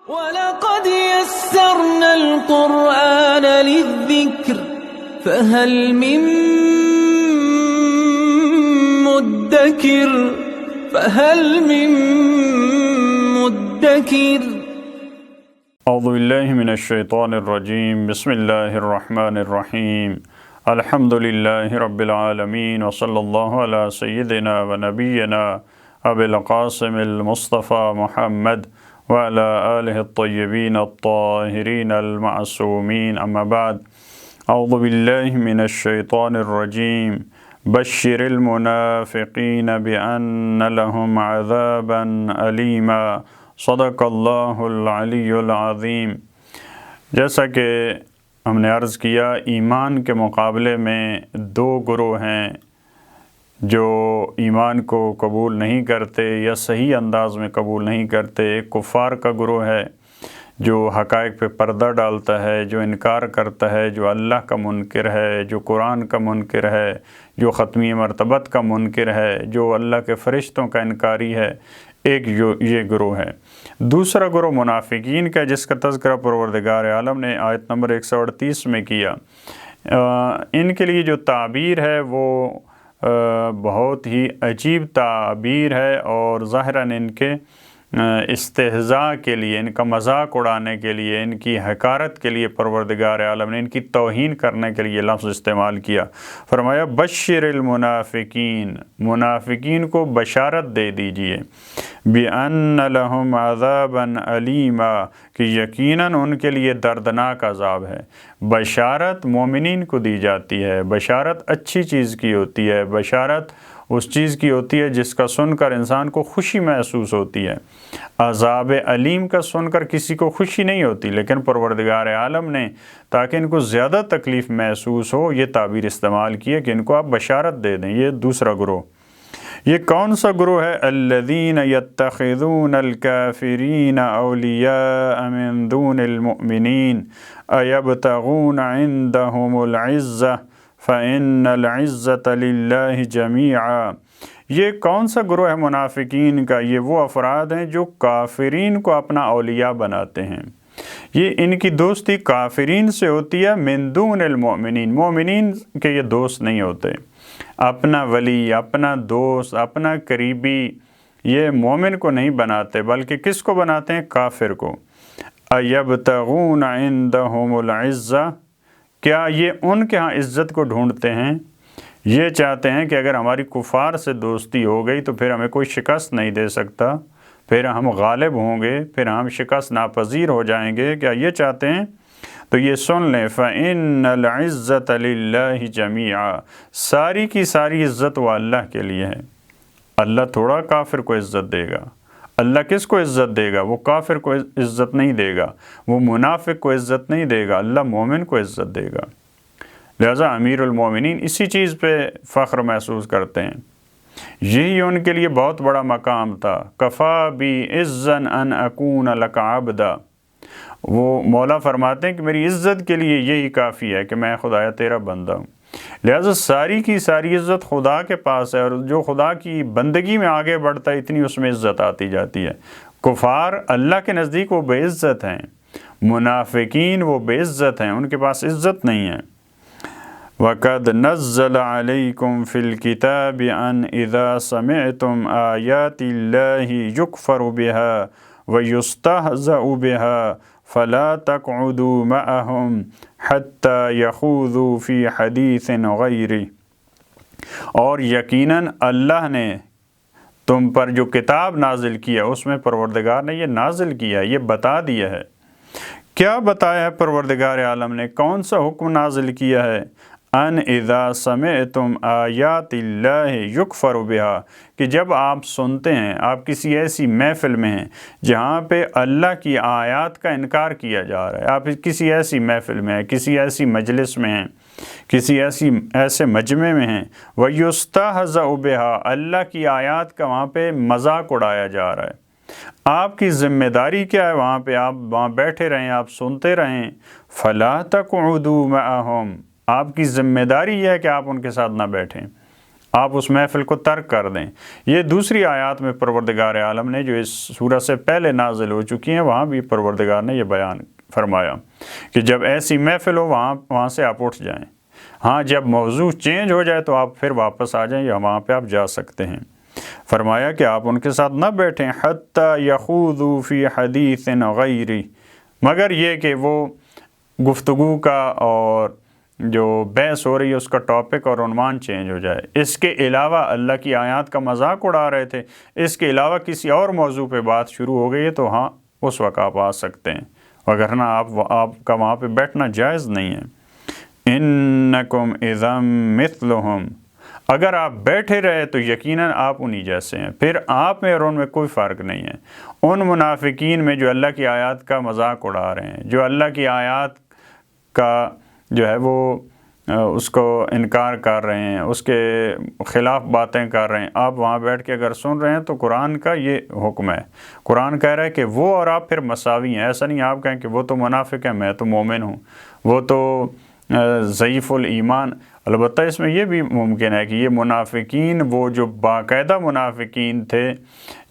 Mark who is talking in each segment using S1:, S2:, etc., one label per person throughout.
S1: وَلَقَدْ يَسَّرْنَا الْقُرْآنَ لِلذِّكْرِ فَهَلْ مِن مُدَّكِرٍ
S2: اعوذ باللہ من الشیطان الرجیم بسم اللہ الرحمن الرحیم الحمد للہ رب العالمین وصلی اللہ علی سیدنا و نبینا ابی القاسم المصطفى محمد وعلى آلہ الطیبین الطاہرین المعصومین اما بعد اعوذ باللہ من الشیطان الرجیم بشر المنافقین بأن لهم عذابا علیما صدق اللہ العلی العظیم۔ جیسا کہ ہم نے عرض کیا، ایمان کے مقابلے میں دو گروہ ہیں جو ایمان کو قبول نہیں کرتے یا صحیح انداز میں قبول نہیں کرتے۔ ایک کفار کا گروہ ہے جو حقائق پہ پردہ ڈالتا ہے، جو انکار کرتا ہے، جو اللہ کا منکر ہے، جو قرآن کا منکر ہے، جو ختمی مرتبت کا منکر ہے، جو اللہ کے فرشتوں کا انکاری ہے۔ ایک یہ گروہ ہے۔ دوسرا گروہ منافقین کا، جس کا تذکرہ پروردگار عالم نے آیت نمبر 138 میں کیا۔ ان کے لیے جو تعبیر ہے وہ بہت ہی عجیب تعبیر ہے، اور ظاہراً ان کے استہزاء کے لیے، ان کا مذاق اڑانے کے لیے، ان کی حقارت کے لیے پروردگار عالم نے ان کی توہین کرنے کے لیے لفظ استعمال کیا۔ فرمایا بشر المنافقین، منافقین کو بشارت دے دیجئے، بِأَنَّ لَهُمْ عَذَابًا عَلِيمًا، کہ یقیناً ان کے لیے دردناک عذاب ہے۔ بشارت مومنین کو دی جاتی ہے، بشارت اچھی چیز کی ہوتی ہے، بشارت اس چیز کی ہوتی ہے جس کا سن کر انسان کو خوشی محسوس ہوتی ہے۔ عذاب علیم کا سن کر کسی کو خوشی نہیں ہوتی، لیکن پروردگار عالم نے تاکہ ان کو زیادہ تکلیف محسوس ہو یہ تعبیر استعمال کی ہے کہ ان کو آپ بشارت دے دیں۔ یہ دوسرا گروہ۔ یہ کون سا گروہ ہے؟ الذین یتخذون الکافرین اولیاء من دون المؤمنین ایبتغون عندهم العزہ فَإِنَّ الْعِزَّةَ لِلَّهِ جَمِيعًا۔ یہ کون سا گروہ ہے منافقین کا؟ یہ وہ افراد ہیں جو کافرین کو اپنا اولیاء بناتے ہیں۔ یہ ان کی دوستی کافرین سے ہوتی ہے، من دون المؤمنین، مومنین کے یہ دوست نہیں ہوتے۔ اپنا ولی، اپنا دوست، اپنا قریبی یہ مومن کو نہیں بناتے، بلکہ کس کو بناتے ہیں؟ کافر کو۔ اَيَبْتَغُونَ عِندَهُمُ الْعِزَّةَ، کیا یہ ان کے ہاں عزت کو ڈھونڈتے ہیں؟ یہ چاہتے ہیں کہ اگر ہماری کفار سے دوستی ہو گئی تو پھر ہمیں کوئی شکست نہیں دے سکتا، پھر ہم غالب ہوں گے، پھر ہم شکست ناپذیر ہو جائیں گے۔ کیا یہ چاہتے ہیں؟ تو یہ سن لیں، فَإِنَّ الْعِزَّةَ لِلَّهِ جَمِيعًا، ساری کی ساری عزت وہ اللہ کے لیے ہے۔ اللہ تھوڑا کافر کو عزت دے گا۔ اللہ کس کو عزت دے گا؟ وہ کافر کو عزت نہیں دے گا، وہ منافق کو عزت نہیں دے گا، اللہ مومن کو عزت دے گا۔ لہذا امیر المومنین اسی چیز پہ فخر محسوس کرتے ہیں۔ یہی ان کے لیے بہت بڑا مقام تھا۔ کفا بی عزن ان اکون لک عبدا، وہ مولا فرماتے ہیں کہ میری عزت کے لیے یہی کافی ہے کہ میں خدایا تیرا بندہ ہوں۔ لہذا ساری کی ساری عزت خدا کے پاس ہے، اور جو خدا کی بندگی میں آگے بڑھتا ہے اتنی اس میں عزت آتی جاتی ہے۔ کفار اللہ کے نزدیک وہ بے عزت ہیں، منافقین وہ بے عزت ہیں، ان کے پاس عزت نہیں ہے۔ وَقَدْ نَزَّلَ عَلَيْكُمْ فِي الْكِتَابِ أَنْ إِذَا سَمِعْتُمْ آيَاتِ اللَّهِ يُكْفَرُ بِهَا وَيُسْتَهْزَأُ بِهَا فَلَا تَقْعُدُوا مَعَهُمْ حَتَّى يَخُوضُوا فِي حَدِيثٍ غَيْرِهِ، اور یقیناً اللہ نے تم پر جو کتاب نازل کیا اس میں پروردگار نے یہ نازل کیا ہے، یہ بتا دیا ہے۔ کیا بتایا ہے پروردگار عالم نے؟ کون سا حکم نازل کیا ہے؟ ان اذا سمعتم آیات اللہ یکفر بہا، کہ جب آپ سنتے ہیں، آپ کسی ایسی محفل میں ہیں جہاں پہ اللہ کی آیات کا انکار کیا جا رہا ہے، آپ کسی ایسی محفل میں ہیں، کسی ایسی مجلس میں ہیں، کسی ایسے مجمع میں ہیں، وَيُسْتَهْزَأُ بِهَا، اللہ کی آیات کا وہاں پہ مذاق اڑایا جا رہا ہے۔ آپ کی ذمہ داری کیا ہے؟ وہاں پہ آپ وہاں بیٹھے رہیں، آپ سنتے رہیں۔ فَلَا تَقْعُدُوا مَعَهُمْ، آپ کی ذمہ داری یہ ہے کہ آپ ان کے ساتھ نہ بیٹھیں، آپ اس محفل کو ترک کر دیں۔ یہ دوسری آیات میں پروردگار عالم نے جو اس سورہ سے پہلے نازل ہو چکی ہیں وہاں بھی پروردگار نے یہ بیان فرمایا کہ جب ایسی محفل ہو وہاں سے آپ اٹھ جائیں۔ ہاں جب موضوع چینج ہو جائے تو آپ پھر واپس آ جائیں یا وہاں پہ آپ جا سکتے ہیں۔ فرمایا کہ آپ ان کے ساتھ نہ بیٹھیں حتی یخوضوا فی حدیث غیری، مگر یہ کہ وہ گفتگو کا اور جو بحث ہو رہی ہے اس کا ٹاپک اور عنوان چینج ہو جائے، اس کے علاوہ اللہ کی آیات کا مذاق اڑا رہے تھے، اس کے علاوہ کسی اور موضوع پہ بات شروع ہو گئی ہے تو ہاں اس وقت آپ آ سکتے ہیں، وگرنہ آپ کا وہاں پہ بیٹھنا جائز نہیں ہے۔ انکم اذا مثلہم، اگر آپ بیٹھے رہے تو یقیناً آپ انہی جیسے ہیں، پھر آپ میں اور ان میں کوئی فرق نہیں ہے۔ ان منافقین میں جو اللہ کی آیات کا مذاق اڑا رہے ہیں، جو اللہ کی آیات کا جو ہے وہ اس کو انکار کر رہے ہیں، اس کے خلاف باتیں کر رہے ہیں، آپ وہاں بیٹھ کے اگر سن رہے ہیں تو قرآن کا یہ حکم ہے۔ قرآن کہہ رہا ہے کہ وہ اور آپ پھر مساوی ہیں۔ ایسا نہیں آپ کہیں کہ وہ تو منافق ہیں میں تو مومن ہوں، وہ تو ضعیف الایمان۔ البتہ اس میں یہ بھی ممکن ہے کہ یہ منافقین وہ جو باقاعدہ منافقین تھے،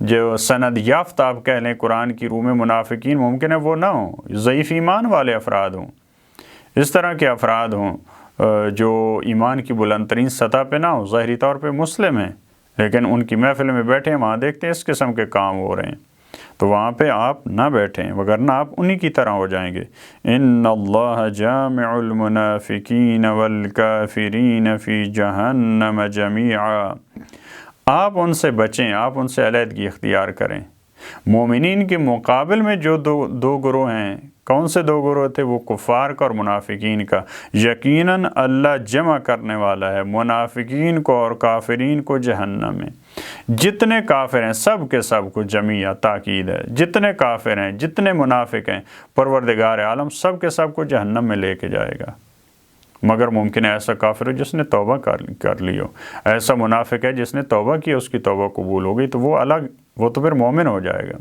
S2: جو سند یافتہ آپ کہہ لیں قرآن کی روح میں منافقین، ممکن ہے وہ نہ ہوں، ضعیف ایمان والے افراد ہوں، اس طرح کے افراد ہوں جو ایمان کی بلند ترین سطح پہ نہ ہوں، ظاہری طور پہ مسلم ہیں لیکن ان کی محفل میں بیٹھے ہیں، وہاں دیکھتے ہیں اس قسم کے کام ہو رہے ہیں، تو وہاں پہ آپ نہ بیٹھیں وگرنہ آپ انہی کی طرح ہو جائیں گے۔ ان اللہ جامع المنافقین والکافرین فی جہنم جمیعا، آپ ان سے بچیں، آپ ان سے علیحدگی اختیار کریں۔ مومنین کے مقابل میں جو دو گروہ ہیں، کون سے دو گروہ تھے؟ وہ کفار کا اور منافقین کا۔ یقیناً اللہ جمع کرنے والا ہے منافقین کو اور کافرین کو جہنم میں۔ جتنے کافر ہیں سب کے سب کو، جمیعہ تاکید ہے، جتنے کافر ہیں جتنے منافق ہیں پروردگار عالم سب کے سب کو جہنم میں لے کے جائے گا، مگر ممکن ہے ایسا کافر ہو جس نے توبہ کر لی ہو، ایسا منافق ہے جس نے توبہ کی، اس کی توبہ قبول ہو گئی تو وہ الگ، وہ تو پھر مومن ہو جائے گا۔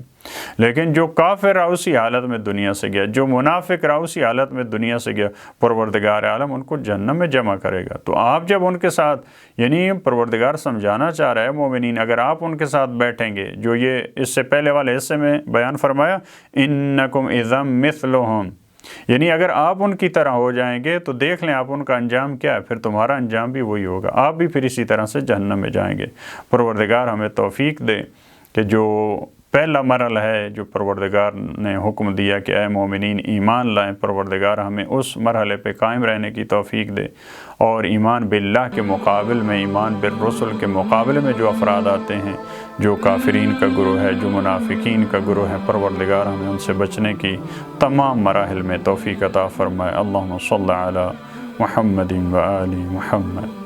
S2: لیکن جو کافر رہا اسی حالت میں دنیا سے گیا، جو منافق رہا اسی حالت میں دنیا سے گیا، پروردگار عالم ان کو جہنم میں جمع کرے گا۔ تو آپ جب ان کے ساتھ، یعنی پروردگار سمجھانا چاہ رہا ہے مومنین، اگر آپ ان کے ساتھ بیٹھیں گے، جو یہ اس سے پہلے والے حصے میں بیان فرمایا انکم اذا مثلہم، یعنی اگر آپ ان کی طرح ہو جائیں گے تو دیکھ لیں آپ ان کا انجام کیا ہے، پھر تمہارا انجام بھی وہی ہوگا، آپ بھی پھر اسی طرح سے جہنم میں جائیں گے۔ پروردگار ہمیں توفیق دے کہ جو پہلا مرحلہ ہے جو پروردگار نے حکم دیا کہ اے مومنین ایمان لائیں، پروردگار ہمیں اس مرحلے پہ قائم رہنے کی توفیق دے، اور ایمان باللہ کے مقابل میں، ایمان بالرسل کے مقابلے میں جو افراد آتے ہیں، جو کافرین کا گروہ ہے، جو منافقین کا گروہ ہے، پروردگار ہمیں ان سے بچنے کی تمام مراحل میں توفیق عطا فرمائے۔ اللہم صلی علی محمد و آل محمد۔